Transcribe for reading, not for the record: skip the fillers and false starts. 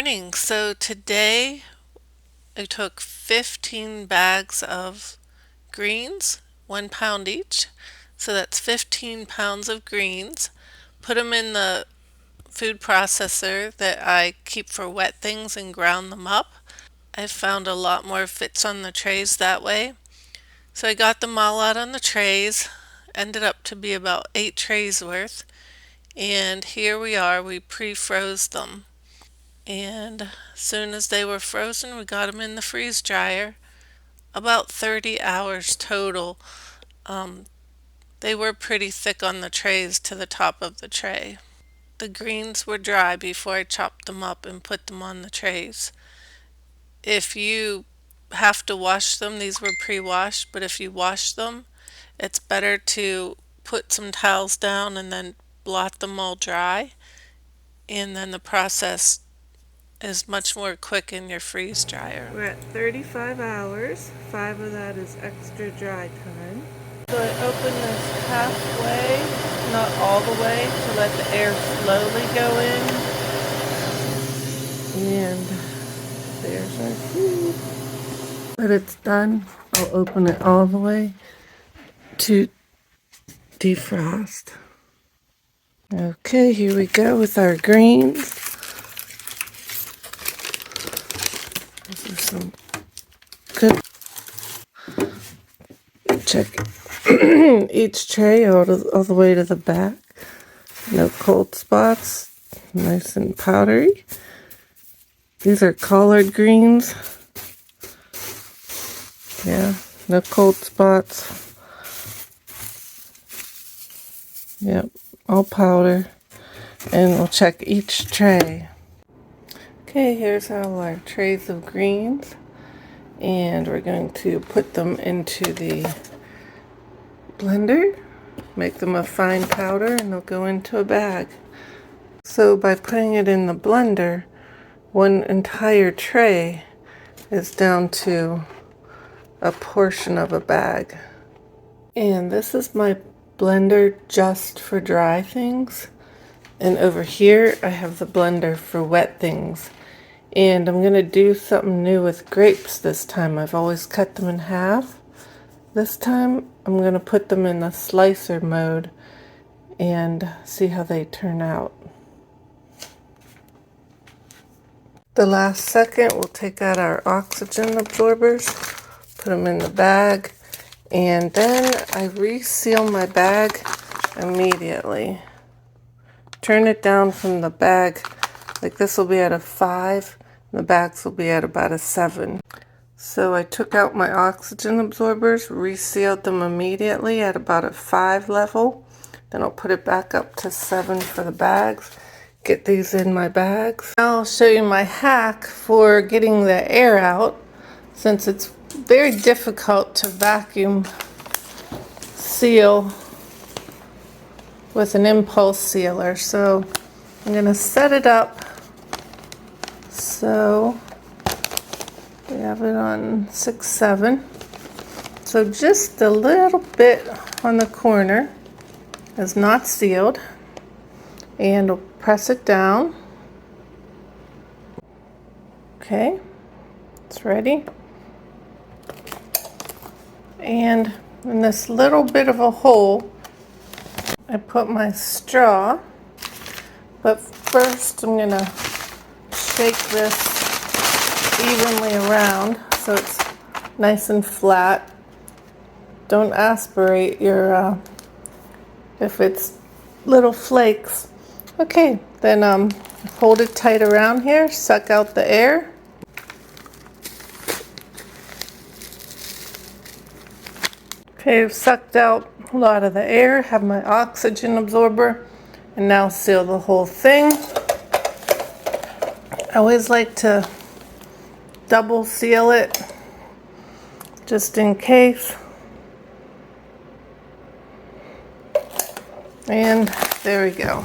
morning. So today I took 15 bags of greens, 1 pound each. So that's 15 pounds of greens. Put them in the food processor that I keep for wet things and ground them up. I found a lot more fits on the trays that way. So I got them all out on the trays. Ended up to be about 8 trays worth. And here we are, we pre-froze them. And as soon as they were frozen, we got them in the freeze dryer. About 30 hours total. They were pretty thick on the trays to the top of the tray. The greens were dry before I chopped them up and put them on the trays. If you have to wash them, these were pre-washed, but if you wash them, it's better to put some towels down and then blot them all dry, and then the process is much more quick in your freeze dryer. We're at 35 hours. 5 of that is extra dry time. So I open this halfway, not all the way, to let the air slowly go in. And there's our food. When it's done, I'll open it all the way to defrost. Okay, here we go with our greens. This is some good. Check each tray all the way to the back. No cold spots. Nice and powdery. These are collard greens. Yeah, no cold spots. Yep, all powder. And we'll check each tray. Okay, here's all our trays of greens. And we're going to put them into the blender, make them a fine powder, and they'll go into a bag. So by putting it in the blender, one entire tray is down to a portion of a bag. And this is my blender just for dry things. And over here I have the blender for wet things. And I'm going to do something new with grapes this time. I've always cut them in half. This time I'm going to put them in a slicer mode and see how they turn out. The last second we'll take out our oxygen absorbers, put them in the bag, and then I reseal my bag immediately. Turn it down from the bag, like this will be at a 5, and the bags will be at about a 7. So I took out my oxygen absorbers, resealed them immediately at about a 5 level. Then I'll put it back up to 7 for the bags. Get these in my bags. Now I'll show you my hack for getting the air out, since it's very difficult to vacuum seal with an impulse sealer. So I'm going to set it up so we have it on 6, 7. So just a little bit on the corner is not sealed. And we'll press it down. Okay, it's ready. And in this little bit of a hole, I put my straw. But first I'm going to shake this evenly around so it's nice and flat. Don't aspirate your if it's little flakes. Okay, then hold it tight around here, suck out the air. Okay, I've sucked out a lot of the air, have my oxygen absorber, and now seal the whole thing. I always like to double seal it, just in case. And there we go.